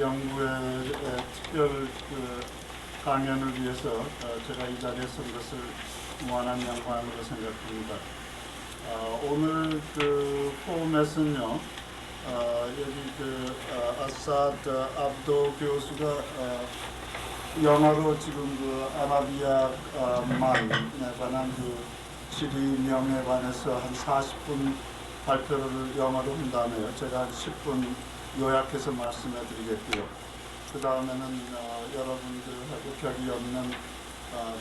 연구의 특별 강연을 위해서 제가 이 자리에 선 것을 무한한 영광으로 생각합니다. 오늘 포럼에서는요, 여기 아사드 압도 교수가 영어로 지금 아라비아만에 관한 지리명에 관해서 한 40분 발표를 영어로 한다네요. 제가 한 10분 요약해서 말씀해 드리겠고요. 그 다음에는 여러분들하고 격이 없는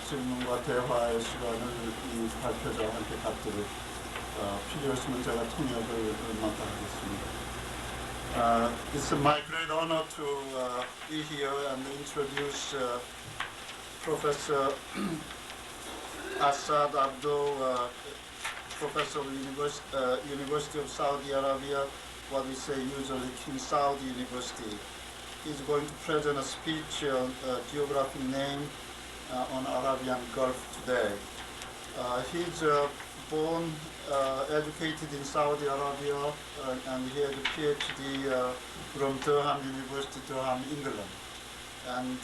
질문과 대화의 시간을 이 발표자와 함께 갖도록 필요하시면 제가 통역을 맡아하겠습니다. It's my great honor to be here and introduce Professor Asad Abdo, Professor of University of Saudi Arabia, what we say usually King Saudi University. He's going to present a speech on geographic name on Arabian Gulf today. He's born, educated in Saudi Arabia, and he had a PhD from Durham University, Durham, England. And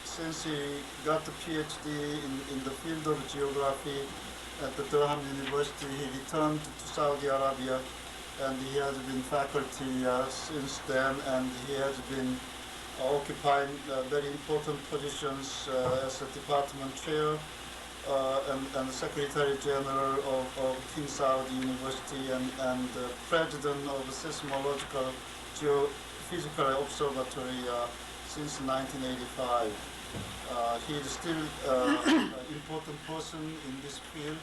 since he got the PhD in the field of geography at the Durham University, he returned to Saudi Arabia, and he has been faculty since then, and he has been occupying very important positions as a department chair and Secretary General of King Saudi University and President of the Seismological Geophysical Observatory since 1985. He is still an important person in this field,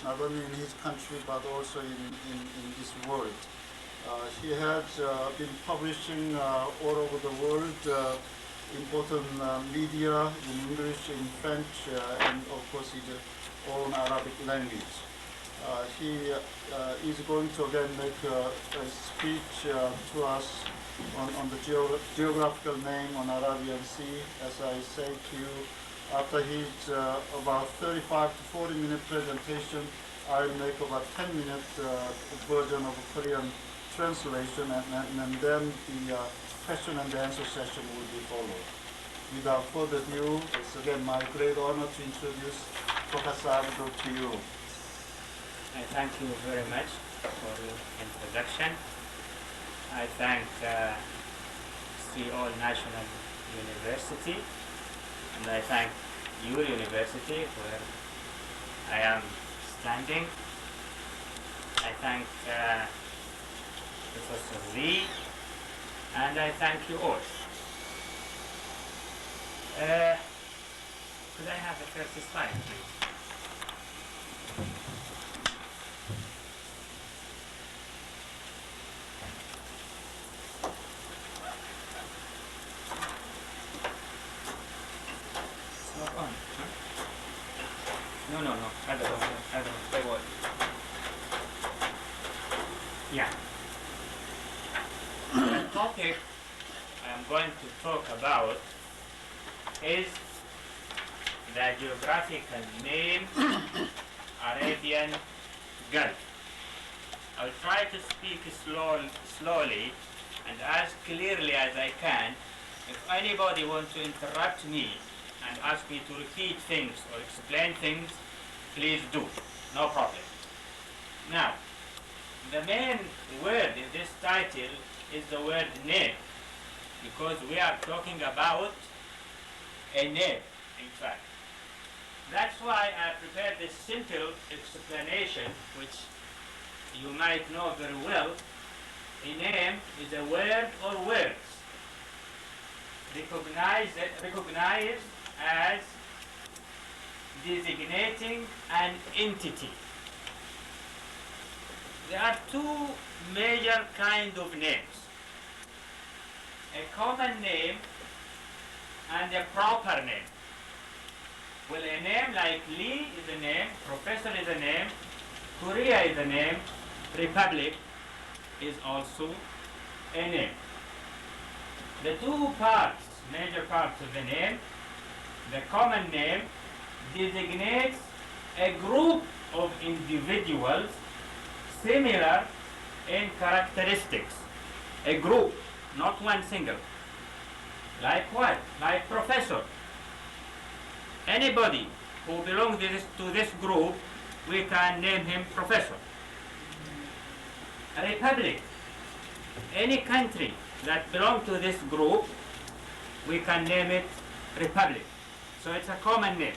not only in his country but also in this world. He has been publishing all over the world important media in English, in French, and of course his own Arabic language. He is going to again make a speech to us on the geographical name on Arabian Sea. As I say to you, after his about 35 to 40 minute presentation, I'll make about 10-minute version of a Korean translation, and then the question and answer session will be followed. Without further ado, it's again my great honor to introduce Professor Abdo to you. Thank you very much for your introduction. I thank Seoul National University, and I thank your university where I am standing. I thank Professor Z, and I thank you all. Could I have the first slide, please? It's not on, huh? No. I don't know. Yeah. The topic I'm going to talk about is the geographical name Arabian Gulf. I'll try to speak slowly and as clearly as I can. If anybody wants to interrupt me and ask me to repeat things or explain things, please do. No problem. Now, the main word in this title is the word name, because we are talking about a name, in fact. That's why I prepared this simple explanation, which you might know very well. A name is a word or words recognized as designating an entity. There are two major kinds of names: a common name and a proper name. Well, a name like Lee is a name, Professor is a name, Korea is a name, Republic is also a name. The two parts, major parts of the name, the common name designates a group of individuals similar in characteristics. A group, not one single. Like what? Like professor. Anybody who belongs to this group, we can name him professor. A republic. Any country that belongs to this group, we can name it republic. So it's a common name.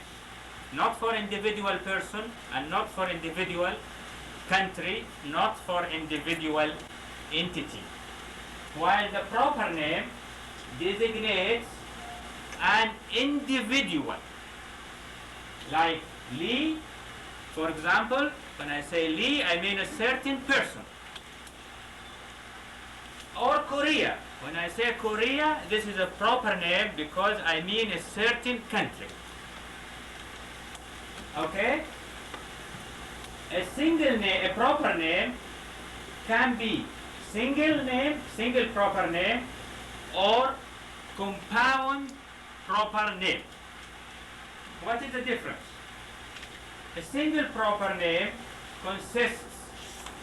Not for individual person and not for individual country, not for individual entity. While the proper name designates an individual. Like Lee, for example, when I say Lee, I mean a certain person. Or Korea. When I say Korea, this is a proper name because I mean a certain country. Okay? A single name, a proper name, can be single name, single proper name, or compound proper name. What is the difference? A single proper name consists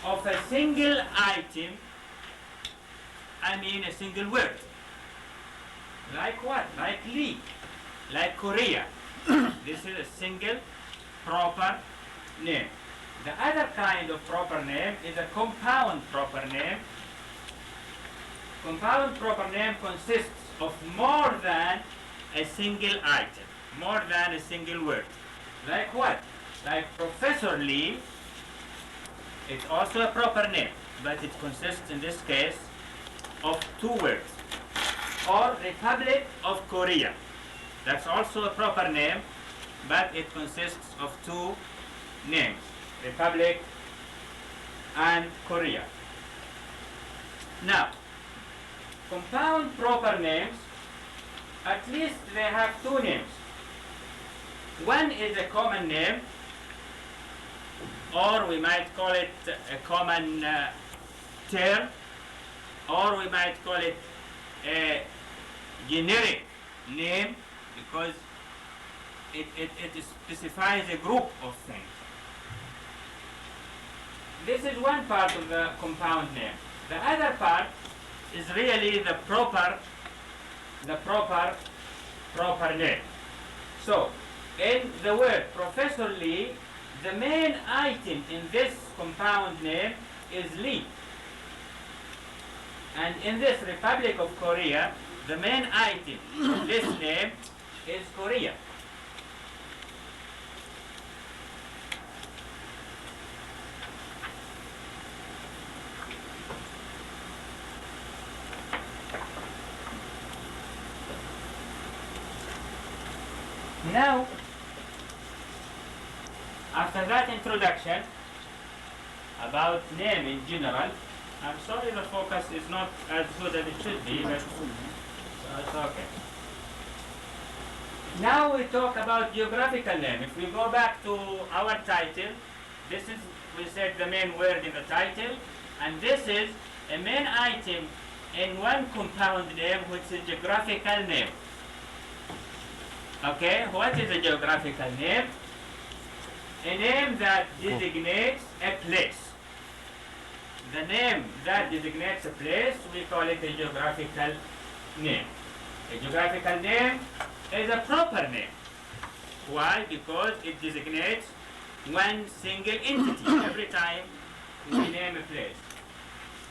of a single item, I mean a single word. Like what? Like Lee, like Korea. This is a single proper name. The other kind of proper name is a compound proper name. Compound proper name consists of more than a single item, more than a single word. Like what? Like Professor Lee, it's also a proper name, but it consists in this case of two words. Or Republic of Korea, that's also a proper name, but it consists of two names, Republic and Korea. Now, compound proper names, at least they have two names. One is a common name, or we might call it a common term, or we might call it a generic name because it specifies a group of things. This is one part of the compound name. The other part is really the proper name. So, in the word Professor Lee, the main item in this compound name is Lee. And in this Republic of Korea, the main item in this name is Korea. Now, after that introduction about name in general, I'm sorry the focus is not as good as it should be, but it's okay. Now we talk about geographical name. If we go back to our title, this is, we said, the main word in the title, and this is a main item in one compound name, which is geographical name. Okay, what is a geographical name? A name that designates a place. The name that designates a place, we call it a geographical name. A geographical name is a proper name. Why? Because it designates one single entity every time we name a place.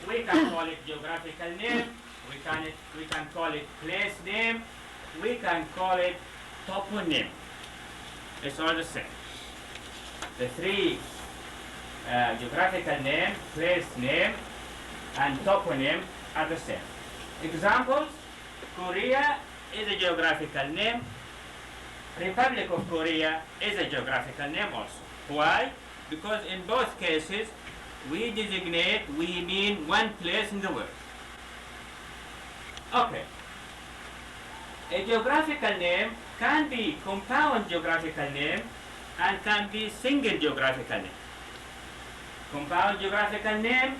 We can call it geographical name, we can call it place name, we can call it toponym. It's all the same. The three geographical name, place name, and toponym are the same. Examples: Korea is a geographical name. Republic of Korea is a geographical name also. Why? Because in both cases, we mean one place in the world. Okay. A geographical name can be compound geographical name and can be single geographical name. Compound geographical name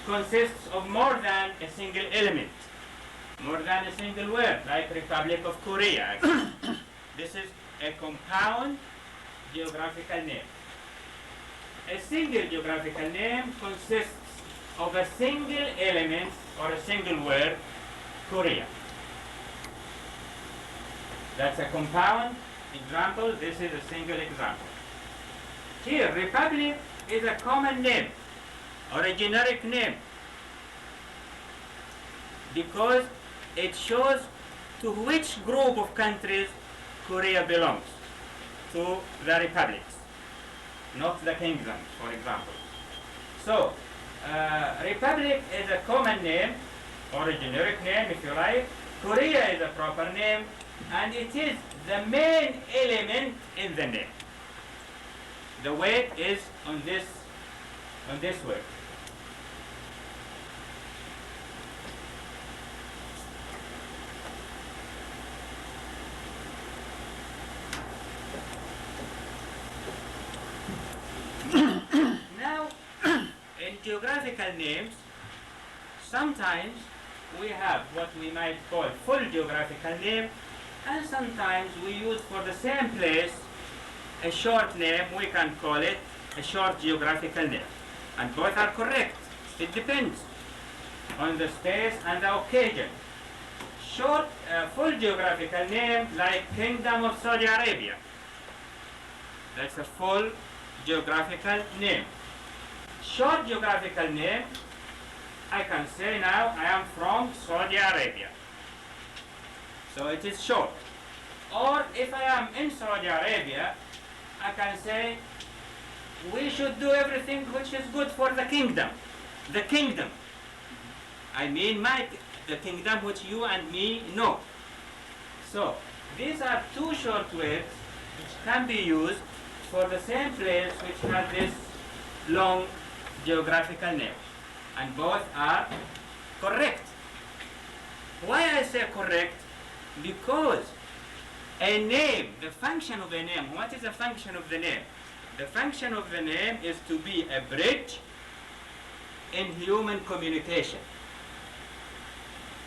consists of more than a single element, more than a single word, like Republic of Korea. This is a compound geographical name. A single geographical name consists of a single element or a single word, Korea. That's a compound example. This is a single example. Here, republic is a common name or a generic name because it shows to which group of countries Korea belongs, to the republics, not the kingdoms, for example. So, republic is a common name or a generic name, if you like. Korea is a proper name, and it is the main element in the name. The weight is on this word. Now, in geographical names, sometimes we have what we might call full geographical name, and sometimes we use for the same place a short name. We can call it a short geographical name. And both are correct. It depends on the space and the occasion. Short, full geographical name like Kingdom of Saudi Arabia. That's a full geographical name. Short geographical name, I can say now I am from Saudi Arabia. So it is short. Or if I am in Saudi Arabia, I can say we should do everything which is good for the kingdom. The kingdom. I mean the kingdom which you and me know. So these are two short words which can be used for the same place which has this long geographical name. And both are correct. Why I say correct? Because a name, the function of a name, what is the function of the name? The function of the name is to be a bridge in human communication.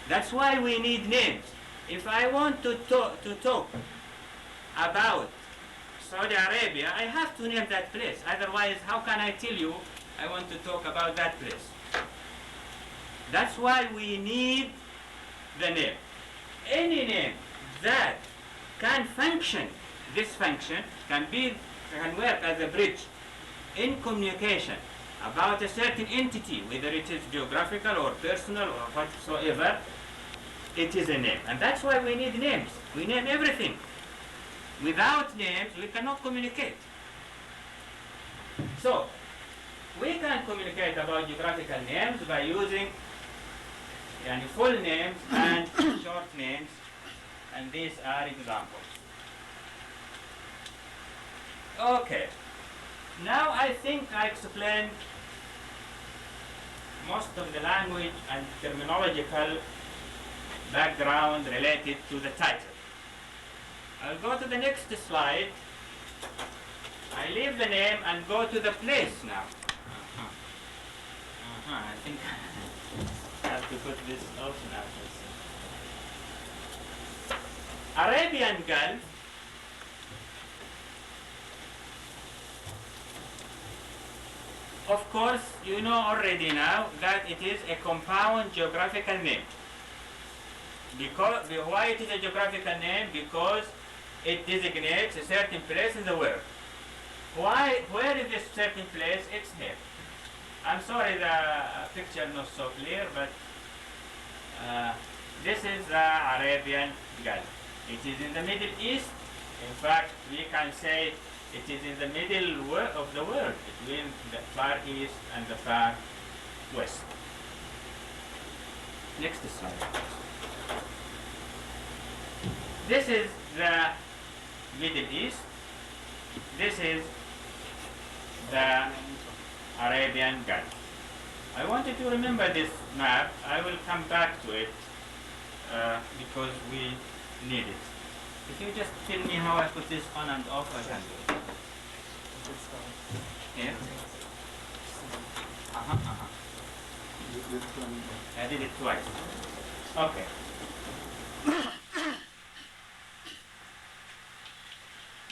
That's why we need names. If I want to talk about Saudi Arabia, I have to name that place. Otherwise, how can I tell you I want to talk about that place? That's why we need the name. Any name that can function, this function can work as a bridge in communication about a certain entity, whether it is geographical or personal or whatsoever, it is a name. And that's why we need names. We name everything. Without names, we cannot communicate. So, we can communicate about geographical names by using full names and short names, and these are examples. Okay, now I think I explained most of the language and terminological background related to the title. I'll go to the next slide. I leave the name and go to the place now. I think I have to put this off now. Arabian Gulf. Of course, you know already now that it is a compound geographical name. Why it is a geographical name? Because it designates a certain place in the world. Where is this certain place? It's here. I'm sorry the picture is not so clear, but this is the Arabian Gulf. It is in the Middle East. In fact, we can say it is in the middle of the world, between the Far East and the Far West. Next slide. This is the Middle East. This is the Arabian Gulf. I want you to remember this map. I will come back to it because we need it. If you just tell me how I put this on and off, I can do it. Here? I did it twice. Okay.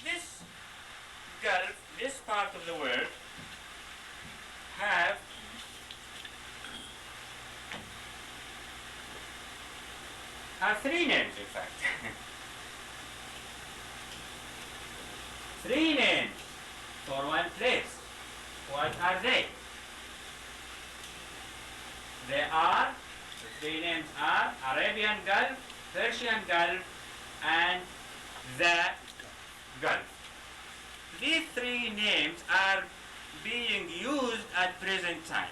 This Gulf, this part of the world, have three names, in fact. for one place. What are they? The three names are Arabian Gulf, Persian Gulf, and the Gulf. These three names are being used at present time.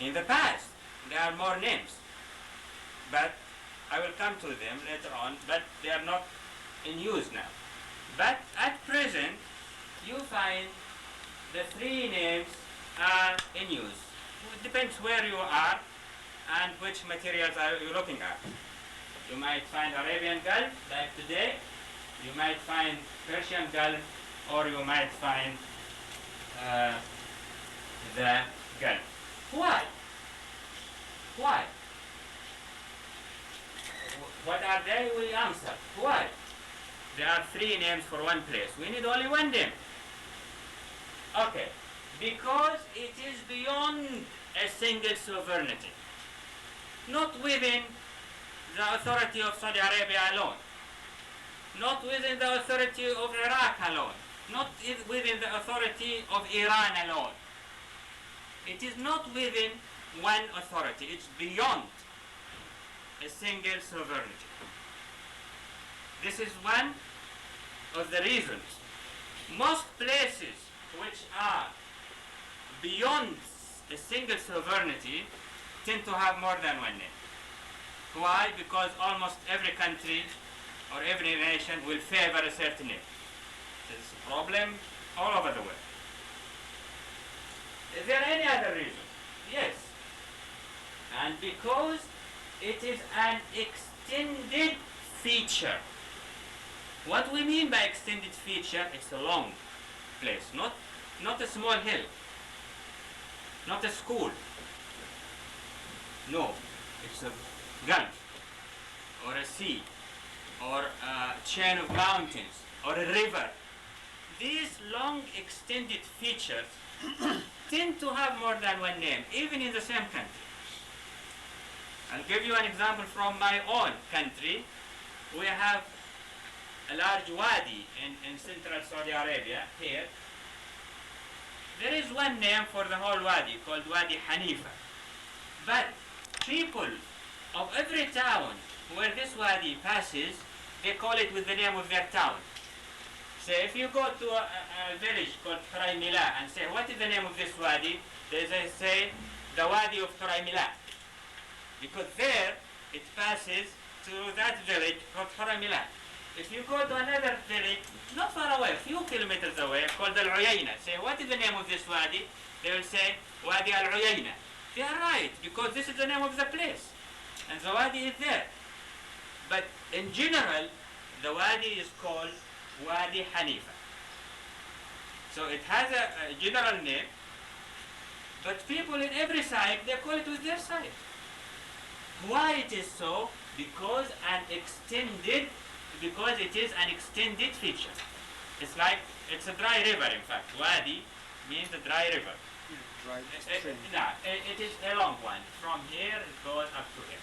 In the past, there are more names, but I will come to them later on, but they are not in use now. But at present, you find the three names are in use. It depends where you are and which materials are you looking at. You might find Arabian Gulf, like today. You might find Persian Gulf, or you might find the Gulf. Why? Why? What are they? We answer. Why? There are three names for one place. We need only one name. Okay. Because it is beyond a single sovereignty. Not within the authority of Saudi Arabia alone. Not within the authority of Iraq alone. Not within the authority of Iran alone. It is not within one authority. It's beyond a single sovereignty. This is one of the reasons. Most places which are beyond a single sovereignty tend to have more than one name. Why? Because almost every country or every nation will favor a certain name. This is a problem all over the world. Is there any other reason? Yes. And because it is an extended feature. What we mean by extended feature, it's a long place, not a small hill, not a school. No, it's a gulf, or a sea, or a chain of mountains, or a river. These long extended features tend to have more than one name, even in the same country. I'll give you an example from my own country. We have a large wadi in central Saudi Arabia here. There is one name for the whole wadi called Wadi Hanifa. But people of every town where this wadi passes, they call it with the name of their town. So if you go to a village called Mila and say, what is the name of this wadi? They say, the Wadi of Mila. Because there, it passes to that village called Mila. If you go to another village, not far away, a few kilometers away, called Al-Uyayna, say, what is the name of this wadi? They will say, Wadi Al-Uyayna. They are right, because this is the name of the place. And the wadi is there. But in general, the wadi is called Wadi Hanifa. So it has a general name, but people in every side, they call it with their side. Why it is so? Because it is an extended feature. It's like, it's a dry river, in fact. Wadi means a dry river. Dry stream. It is a long one. From here, it goes up to here.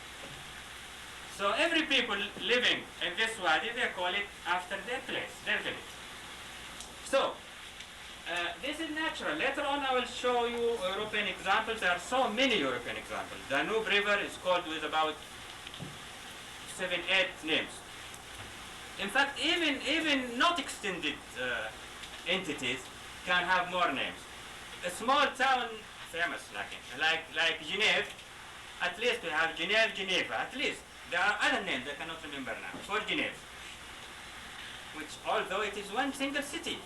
So every people living in this wadi, they call it after their place, their village. So, this is natural. Later on, I will show you European examples. There are so many European examples. The Danube River is called with about 7, 8 names. In fact, even not extended entities can have more names. A small town, famous like Geneva, at least we have Geneva, at least. There are other names I cannot remember now for Geneva, which although it is one single city,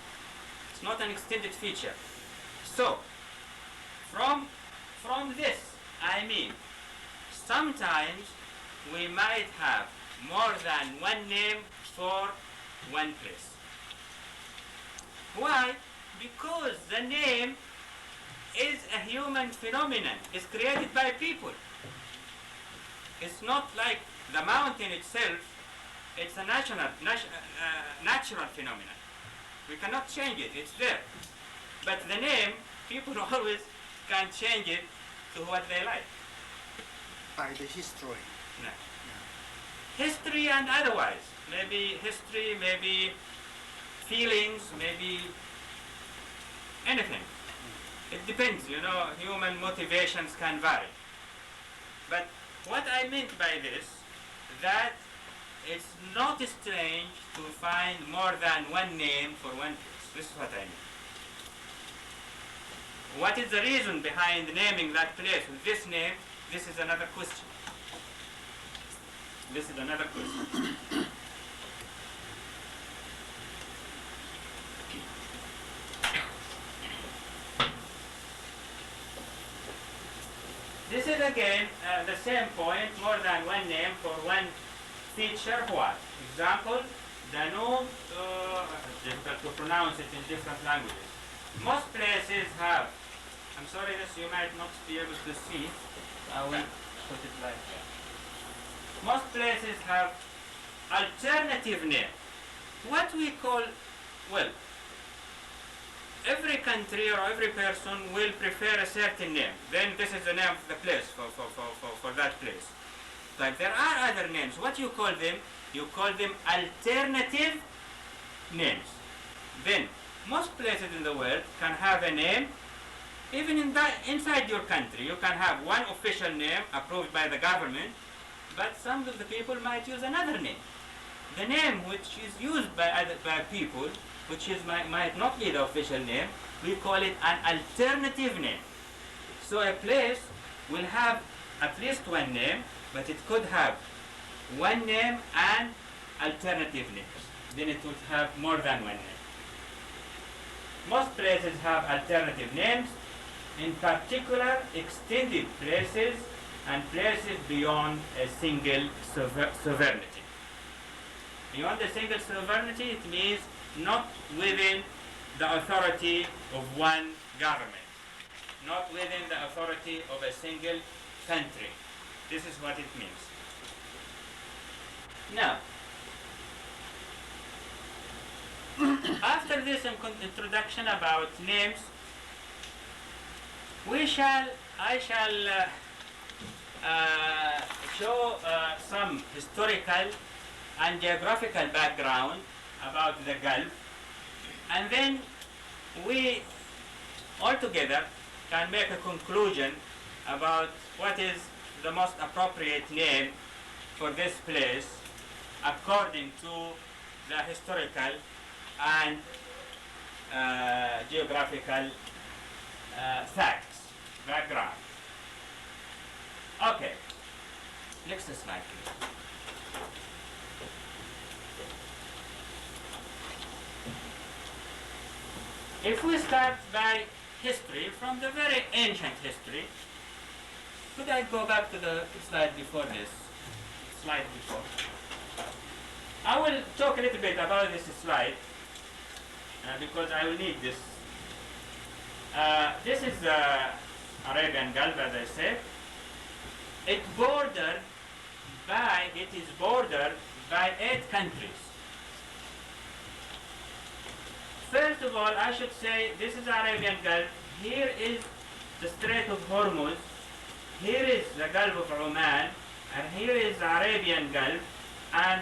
it's not an extended feature. So, from this, I mean, sometimes we might have more than one name for one place. Why? Because the name is a human phenomenon. It's created by people. It's not like the mountain itself. It's a natural phenomenon. We cannot change it. It's there. But the name, people always can change it to what they like. By the history. No. Yeah. History and otherwise. Maybe history, maybe feelings, maybe anything. It depends, you know, human motivations can vary. But what I meant by this, that it's not strange to find more than one name for one place. This is what I mean. What is the reason behind naming that place with this name? This is another question. This is another question. This is again the same point, more than one name for one feature. What? Example, Danube, difficult to pronounce it in different languages. Most places have, I'm sorry this you might not be able to see, I will put it like that. Most places have alternative name. What we call, well, every country or every person will prefer a certain name. Then this is the name of the place for that place. But there are other names. What you call them? You call them alternative names. Then most places in the world can have a name. Even inside your country, you can have one official name approved by the government, but some of the people might use another name. The name which is used by people, which might not be the official name, we call it an alternative name. So a place will have at least one name, but it could have one name and alternative names. Then it would have more than one name. Most places have alternative names, in particular extended places and places beyond a single sovereignty. Beyond a single sovereignty, it means not within the authority of one government, not within the authority of a single country. This is what it means. Now, after this introduction about names, I shall show some historical and geographical background about the Gulf, and then we altogether can make a conclusion about what is the most appropriate name for this place according to the historical and geographical facts, background. Okay, next slide please. If we start by history, from the very ancient history, could I go back to the slide before this? Slide before. I will talk a little bit about this slide because I will need this. This is the Arabian Gulf, as I said. It is bordered by 8 countries. First of all, I should say this is Arabian Gulf. Here is the Strait of Hormuz. Here is the Gulf of Oman, and here is the Arabian Gulf, and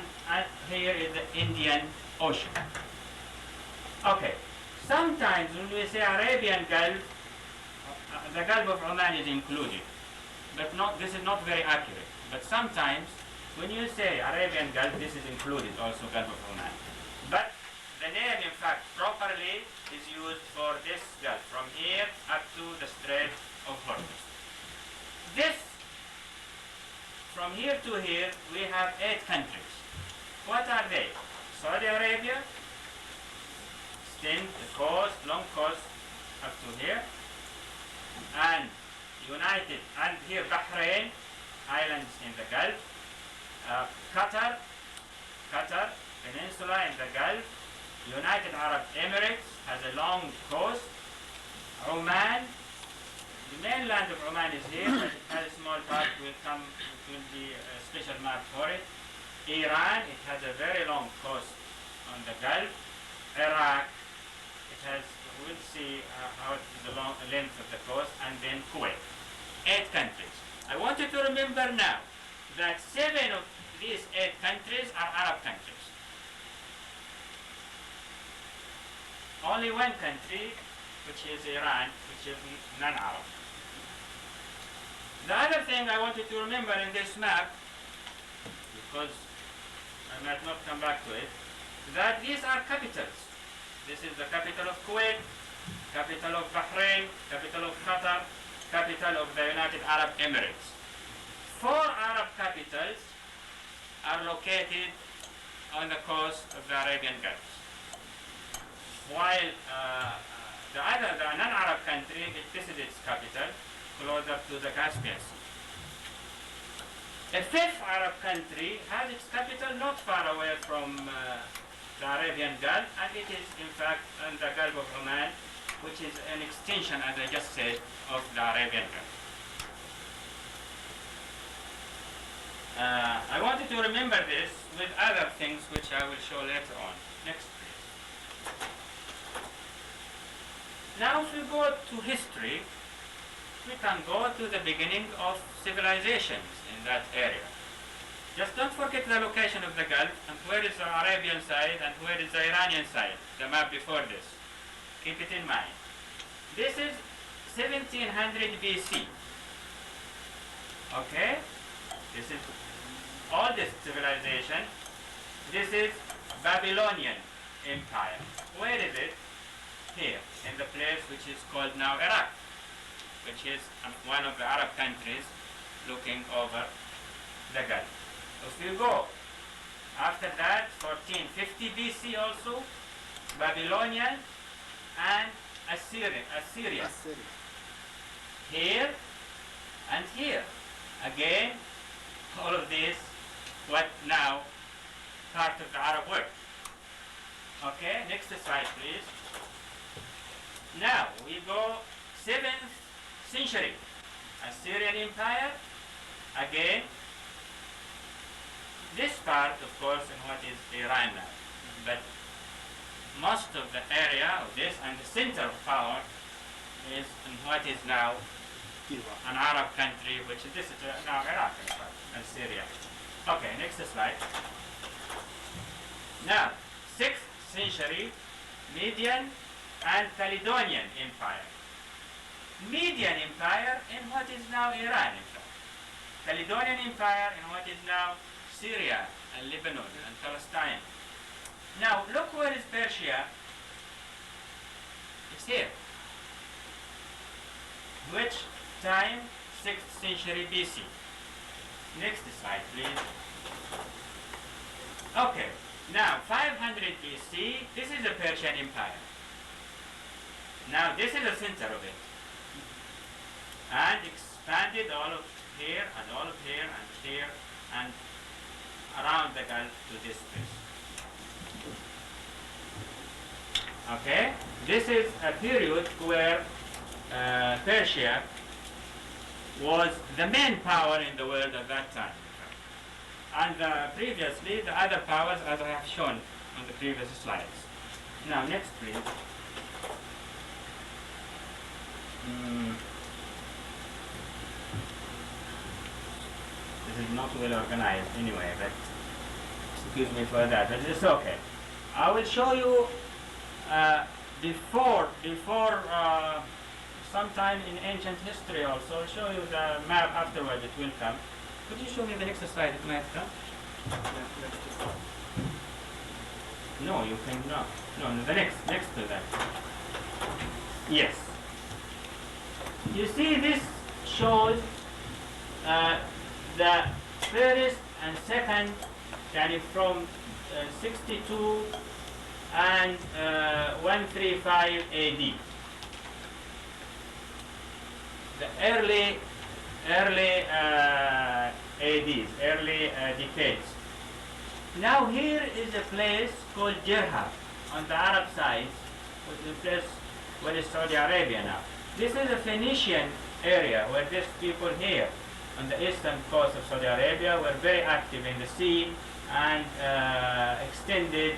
here is the Indian Ocean. Okay. Sometimes when we say Arabian Gulf, the Gulf of Oman is included, but this is not very accurate. But sometimes when you say Arabian Gulf, this is included also Gulf of Oman. But the name, in fact, properly is used for this Gulf, from here up to the Strait of Hormuz. This, from here to here, we have 8 countries. What are they? Saudi Arabia, extend the coast, long coast, up to here, and United, and here Bahrain, islands in the Gulf, Qatar, peninsula in the Gulf, United Arab Emirates has a long coast, Oman, the mainland of Oman is here, but it has a small part, will be a special map for it. Iran, it has a very long coast on the Gulf. Iraq, it has, we'll see how the length of the coast, and then Kuwait. 8 countries. I want you to remember now that 7 of these 8 countries are Arab countries. Only one country which is Iran, which is non-Arab. The other thing I wanted to remember in this map, because I might not come back to it, that these are capitals. This is the capital of Kuwait, capital of Bahrain, capital of Qatar, capital of the United Arab Emirates. 4 Arab capitals are located on the coast of the Arabian Gulf. While the non-Arab country, this is its capital, closer to the Caspian Sea. A 5th Arab country has its capital not far away from the Arabian Gulf, and it is in fact in the Gulf of Oman, which is an extension, as I just said, of the Arabian Gulf. I wanted to remember this with other things which I will show later on. Next, please. Now if we go to history, we can go to the beginning of civilizations in that area. Just don't forget the location of the Gulf, and where is the Arabian side and where is the Iranian side, the map before this. Keep it in mind. This is 1700 BC. Okay? This is oldest civilization. This is Babylonian Empire. Where is it? Here, in the place which is called now Iraq, which is one of the Arab countries looking over the Gulf. If you go after that, 1450 BC also, Babylonian and Assyria. Here and here. Again, all of this, what now part of the Arab world. Okay, next slide please. Now we go 7th century. Assyrian Empire, again, this part of course in what is Iran now, but most of the area of this and the center of power is in what is now an Arab country, which is this is now Iraq in fact, and Syria. Okay, next slide. Now, 6th century, Median and Caledonian Empire. Median Empire in what is now Iran in fact. Caledonian Empire in what is now Syria and Lebanon and Palestine. Now look where is Persia. It's here. Which time? 6th century BC. Next slide please. Okay, now 500 BC, this is the Persian Empire. Now this is the center of it. And expanded all of here and all of here and here and around the Gulf to this place. Okay, this is a period where Persia was the main power in the world at that time. And previously the other powers, as I have shown on the previous slides. Now next please. This is not well organized anyway, but excuse me for that, but it's okay. I will show you before sometime in ancient history also. I'll show you the map afterward, it will come. Could you show me the next slide? It might come? No, you can not. No, the next to that. Yes. You see, this shows the first and second, from 62 and 135 AD. The early ADs, early decades. Now here is a place called Jirha on the Arab side, which is a place where is Saudi Arabia now. This is a Phoenician area where these people here on the eastern coast of Saudi Arabia were very active in the sea and extended